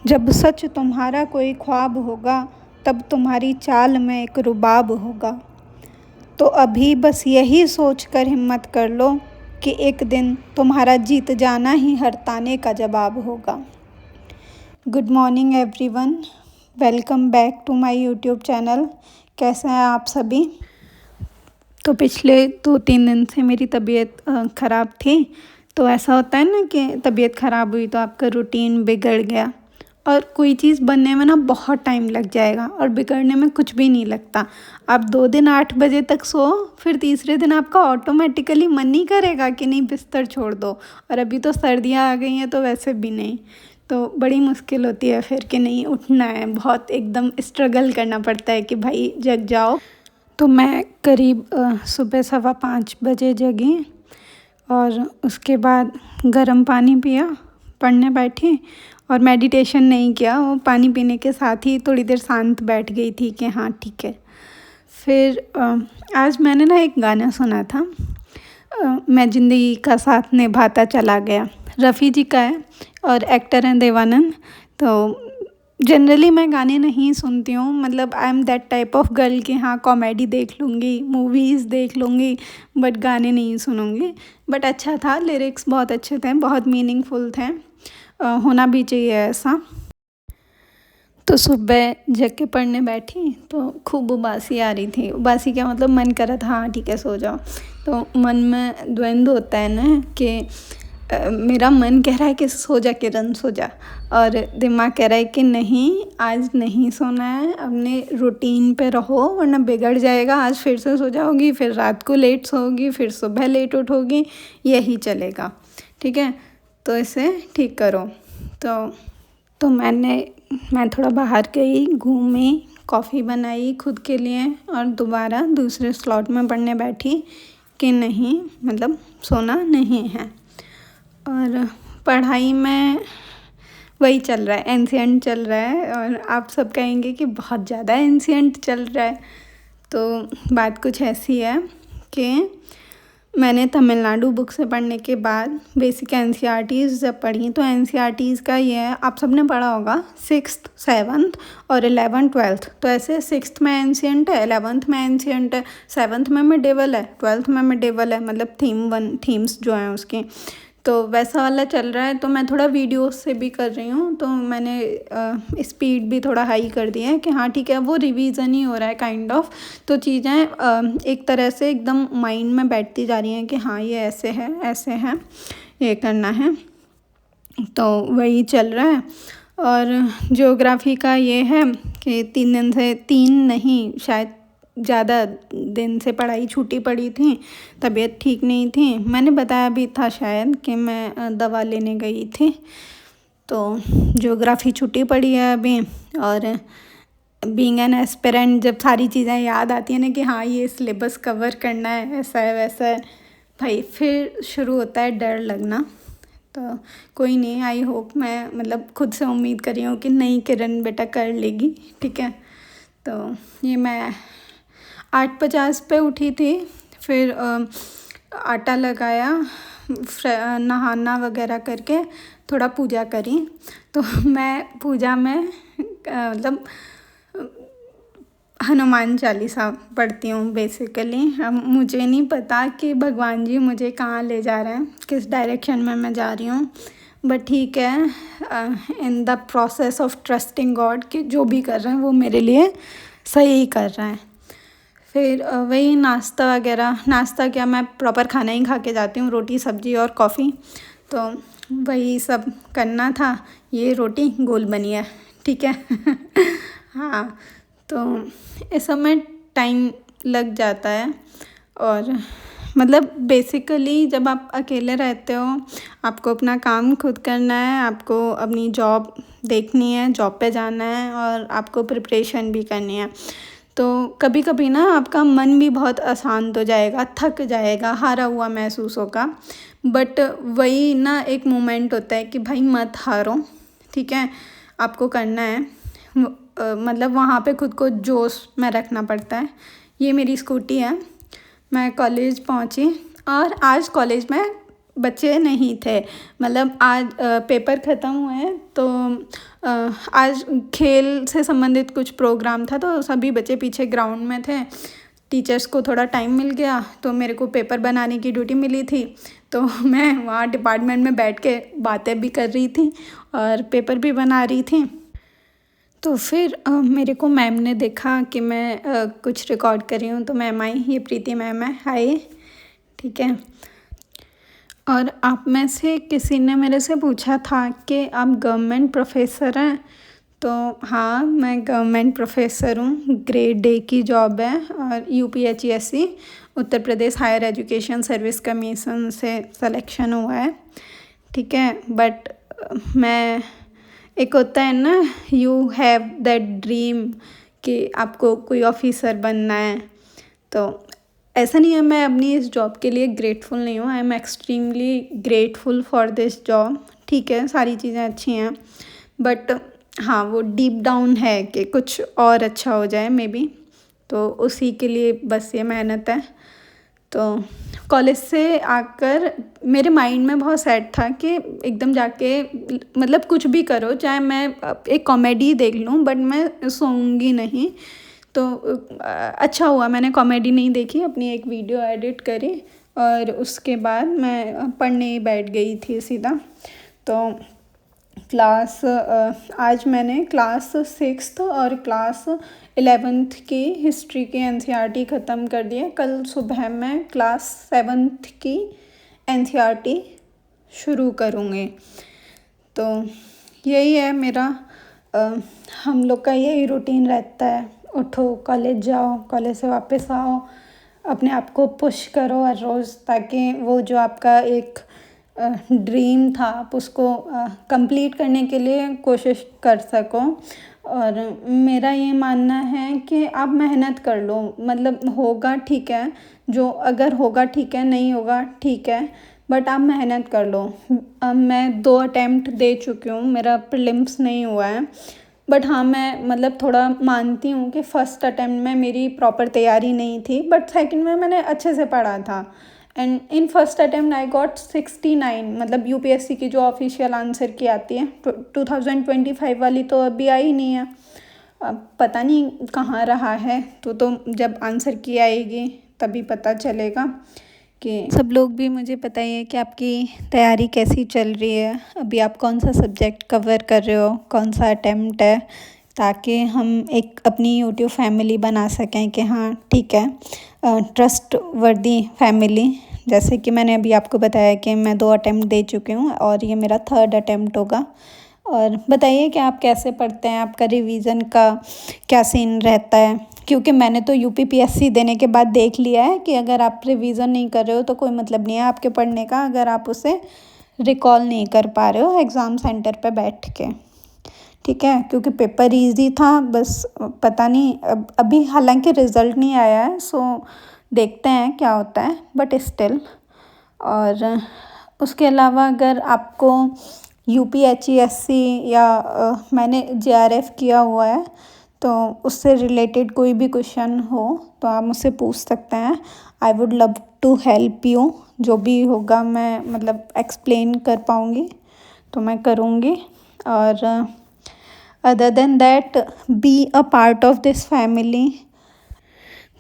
जब सच तुम्हारा कोई ख्वाब होगा, तब तुम्हारी चाल में एक रुबाब होगा। तो अभी बस यही सोच कर हिम्मत कर लो कि एक दिन तुम्हारा जीत जाना ही हर ताने का जवाब होगा। Good morning everyone, welcome back to my YouTube channel. कैसे हैं आप सभी? तो पिछले 2-3 दिन से मेरी तबीयत ख़राब थी। तो ऐसा होता है ना कि तबीयत ख़राब हुई तो आपका रूटीन बिगड़ गया, और कोई चीज़ बनने में ना बहुत टाइम लग जाएगा और बिगड़ने में कुछ भी नहीं लगता। आप 2 दिन 8 बजे तक सो, फिर तीसरे दिन आपका ऑटोमेटिकली मन नहीं करेगा कि नहीं बिस्तर छोड़ दो। और अभी तो सर्दियाँ आ गई हैं तो वैसे भी नहीं। तो बड़ी मुश्किल होती है फिर कि नहीं उठना है, बहुत एकदम स्ट्रगल करना पड़ता है कि भाई जग जाओ। तो मैं करीब सुबह 5:15 बजे जगी और उसके बाद गर्म पानी पिया, पढ़ने बैठी और मेडिटेशन नहीं किया। वो पानी पीने के साथ ही थोड़ी देर शांत बैठ गई थी कि हाँ ठीक है। फिर आज मैंने ना एक गाना सुना था, मैं ज़िंदगी का साथ निभाता चला गया। रफ़ी जी का है और एक्टर हैं देवानंद। तो जनरली मैं गाने नहीं सुनती हूँ, मतलब I am that type of girl कि हाँ कॉमेडी देख लूँगी, मूवीज़ देख लूँगी, बट गाने नहीं सुनूँगी। बट अच्छा था, लिरिक्स बहुत अच्छे थे, बहुत मीनिंगफुल थे। होना भी चाहिए ऐसा। तो सुबह जग के पढ़ने बैठी तो खूब उबासी आ रही थी। उबासी क्या मतलब, मन कर रहा था हाँ ठीक है सो जाओ। तो मन में द्वंद्व होता है ना कि मेरा मन कह रहा है कि सो जा किरण सो जा, और दिमाग कह रहा है कि नहीं आज नहीं सोना है, अपने रूटीन पे रहो वरना बिगड़ जाएगा। आज फिर से सो जाओगी, फिर रात को लेट सोओगी, फिर सुबह लेट उठोगी, यही चलेगा, ठीक है। तो इसे ठीक करो। तो मैं थोड़ा बाहर गई, घूमी, कॉफ़ी बनाई खुद के लिए और दोबारा दूसरे स्लॉट में पढ़ने बैठी कि नहीं मतलब सोना नहीं है। और पढ़ाई में वही चल रहा है, एंशिएंट चल रहा है, और आप सब कहेंगे कि बहुत ज़्यादा एंशिएंट चल रहा है। तो बात कुछ ऐसी है कि मैंने तमिलनाडु बुक से पढ़ने के बाद बेसिक एनसीईआरटीज़ जब पढ़ी तो एनसीईआरटीज़ का ये है, आप सबने पढ़ा होगा 6th 7th और 11th 12th। तो ऐसे 6th में एंशिएंट है, 11th में एंशिएंट है, 7th में मिडेवल है, 12th में मिडेवल है, मतलब थीम्स जो हैं उसकी। तो वैसा वाला चल रहा है। तो मैं थोड़ा वीडियोस से भी कर रही हूँ, तो मैंने स्पीड भी थोड़ा हाई कर दिया है कि हाँ ठीक है, वो रिवीजन ही हो रहा है काइंड ऑफ। तो चीज़ें एक तरह से एकदम माइंड में बैठती जा रही हैं कि हाँ ये ऐसे है, ये करना है। तो वही चल रहा है। और ज्योग्राफी का ये है कि 3 दिन से, 3 नहीं शायद ज़्यादा दिन से पढ़ाई छूटी पड़ी थी, तबीयत ठीक नहीं थी। मैंने बताया भी था शायद कि मैं दवा लेने गई थी। तो ज्योग्राफी छुट्टी पड़ी है अभी। और बीइंग एन एस्पिरेंट जब सारी चीज़ें याद आती हैं ना कि हाँ ये सिलेबस कवर करना है, ऐसा है वैसा है, भाई फिर शुरू होता है डर लगना। तो कोई नहीं, आई होप, मैं मतलब खुद से उम्मीद कर रही हूँ कि नहीं किरण बेटा कर लेगी, ठीक है। तो ये मैं 8:50 पे उठी थी, फिर आटा लगाया, नहाना वगैरह करके थोड़ा पूजा करी। तो मैं पूजा में मतलब हनुमान चालीसा पढ़ती हूँ बेसिकली। अब मुझे नहीं पता कि भगवान जी मुझे कहाँ ले जा रहे हैं, किस डायरेक्शन में मैं जा रही हूँ, बट ठीक है, in the process of trusting God कि जो भी कर रहे हैं वो मेरे लिए सही ही कर रहे हैं। फिर वही नाश्ता वगैरह, नाश्ता क्या मैं प्रॉपर खाना ही खा के जाती हूँ, रोटी सब्ज़ी और कॉफ़ी। तो वही सब करना था। ये रोटी गोल बनी है, ठीक है। हाँ, तो इस समय टाइम लग जाता है। और मतलब बेसिकली जब आप अकेले रहते हो, आपको अपना काम खुद करना है, आपको अपनी जॉब देखनी है, जॉब पे जाना है और आपको प्रिपरेशन भी करनी है। तो कभी कभी ना आपका मन भी बहुत अशांत हो जाएगा, थक जाएगा, हारा हुआ महसूस होगा। बट वही ना एक मोमेंट होता है कि भाई मत हारो, ठीक है, आपको करना है। मतलब वहाँ पे खुद को जोश में रखना पड़ता है। ये मेरी स्कूटी है। मैं कॉलेज पहुँची और आज कॉलेज में बच्चे नहीं थे, मतलब आज पेपर ख़त्म हुए तो आज खेल से संबंधित कुछ प्रोग्राम था तो सभी बच्चे पीछे ग्राउंड में थे। टीचर्स को थोड़ा टाइम मिल गया तो मेरे को पेपर बनाने की ड्यूटी मिली थी, तो मैं वहाँ डिपार्टमेंट में बैठ के बातें भी कर रही थी और पेपर भी बना रही थी। तो फिर मेरे को मैम ने देखा कि मैं कुछ रिकॉर्ड कर रही हूँ, तो मैम आई, ये प्रीति मैम है, हाय, ठीक है। और आप में से किसी ने मेरे से पूछा था कि आप गवर्नमेंट प्रोफेसर हैं, तो हाँ, मैं गवर्नमेंट प्रोफेसर हूँ। ग्रेड ए की जॉब है और UPHESC Uttar Pradesh higher education service commission से सिलेक्शन हुआ है, ठीक है। बट मैं, एक होता है ना, यू हैव दैट ड्रीम कि आपको कोई ऑफिसर बनना है, तो ऐसा नहीं है। मैं अपनी इस जॉब के लिए ग्रेटफुल नहीं हूँ, I am extremely grateful for this job, ठीक है, सारी चीज़ें अच्छी हैं, बट हाँ, वो डीप डाउन है कि कुछ और अच्छा हो जाए मे बी, तो उसी के लिए बस ये मेहनत है। तो कॉलेज से आकर मेरे माइंड में बहुत सेट था कि एकदम जाके मतलब कुछ भी करो, चाहे मैं एक कॉमेडी देख लूँ बट मैं सोऊंगी नहीं। तो अच्छा हुआ मैंने कॉमेडी नहीं देखी, अपनी एक वीडियो एडिट करी और उसके बाद मैं पढ़ने बैठ गई थी सीधा। तो क्लास आज मैंने क्लास 6th और क्लास 11th की हिस्ट्री की NCERT ख़त्म कर दिया। कल सुबह मैं क्लास 7th की NCERT शुरू करूँगी। तो यही है मेरा, हम लोग का यही रूटीन रहता है, उठो, कॉलेज जाओ, कॉलेज से वापस आओ, अपने आप को पुश करो हर रोज़, ताकि वो जो आपका एक ड्रीम था आप उसको कंप्लीट करने के लिए कोशिश कर सको। और मेरा ये मानना है कि आप मेहनत कर लो, मतलब होगा ठीक है, जो अगर होगा ठीक है, नहीं होगा ठीक है, बट आप मेहनत कर लो। मैं 2 अटैम्प्ट दे चुकी हूँ, मेरा प्रीलिम्स नहीं हुआ है, बट हाँ, मैं मतलब थोड़ा मानती हूँ कि फ़र्स्ट अटैम्प्ट में मेरी प्रॉपर तैयारी नहीं थी, बट सेकंड में मैंने अच्छे से पढ़ा था। And in first attempt I got 69, मतलब UPSC की जो ऑफिशियल आंसर की आती है। 2025 वाली तो अभी आई नहीं है, अब पता नहीं कहाँ रहा है, तो जब आंसर की आएगी तभी पता चलेगा। कि सब लोग भी मुझे बताइए कि आपकी तैयारी कैसी चल रही है, अभी आप कौन सा सब्जेक्ट कवर कर रहे हो, कौन सा अटैम्प्ट है, ताकि हम एक अपनी यूट्यूब फैमिली बना सकें कि हाँ ठीक है, ट्रस्ट वर्दी फैमिली। जैसे कि मैंने अभी आपको बताया कि मैं 2 अटैम्प्ट दे चुकी हूँ और ये मेरा 3rd अटैम्प्ट होगा। और बताइए कि आप कैसे पढ़ते हैं, आपका रिवीजन का क्या सीन रहता है, क्योंकि मैंने तो UPPSC देने के बाद देख लिया है कि अगर आप रिवीजन नहीं कर रहे हो तो कोई मतलब नहीं है आपके पढ़ने का, अगर आप उसे रिकॉल नहीं कर पा रहे हो एग्ज़ाम सेंटर पे बैठ के, ठीक है। क्योंकि पेपर इजी था, बस पता नहीं अभी हालांकि रिज़ल्ट नहीं आया है, सो देखते हैं क्या होता है, बट स्टिल। और उसके अलावा अगर आपको UPHESC या मैंने JRF किया हुआ है तो उससे रिलेटेड कोई भी क्वेश्चन हो तो आप मुझसे पूछ सकते हैं। I would love to help you, जो भी होगा मैं मतलब एक्सप्लेन कर पाऊँगी तो मैं करूँगी। और other than that, be a part of this family,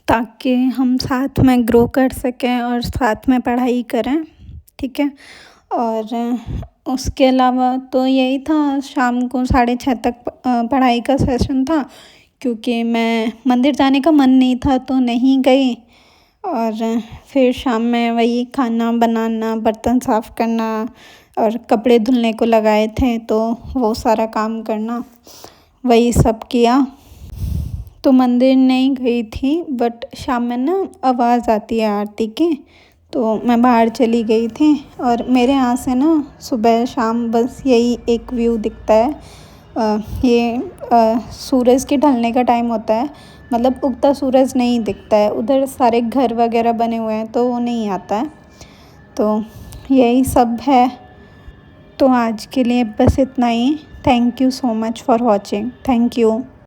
ताकि हम साथ में ग्रो कर सकें और साथ में पढ़ाई करें, ठीक है। और उसके अलावा तो यही था, शाम को 6:30 तक पढ़ाई का सेशन था, क्योंकि मैं मंदिर जाने का मन नहीं था तो नहीं गई। और फिर शाम में वही खाना बनाना, बर्तन साफ़ करना और कपड़े धुलने को लगाए थे तो वो सारा काम करना, वही सब किया। तो मंदिर नहीं गई थी, बट शाम में ना आवाज़ आती है आरती की, तो मैं बाहर चली गई थी। और मेरे यहाँ से ना सुबह शाम बस यही एक व्यू दिखता है। सूरज के ढलने का टाइम होता है, मतलब उगता सूरज नहीं दिखता है, उधर सारे घर वगैरह बने हुए हैं तो वो नहीं आता है। तो यही सब है। तो आज के लिए बस इतना ही। Thank you so much for watching. Thank you.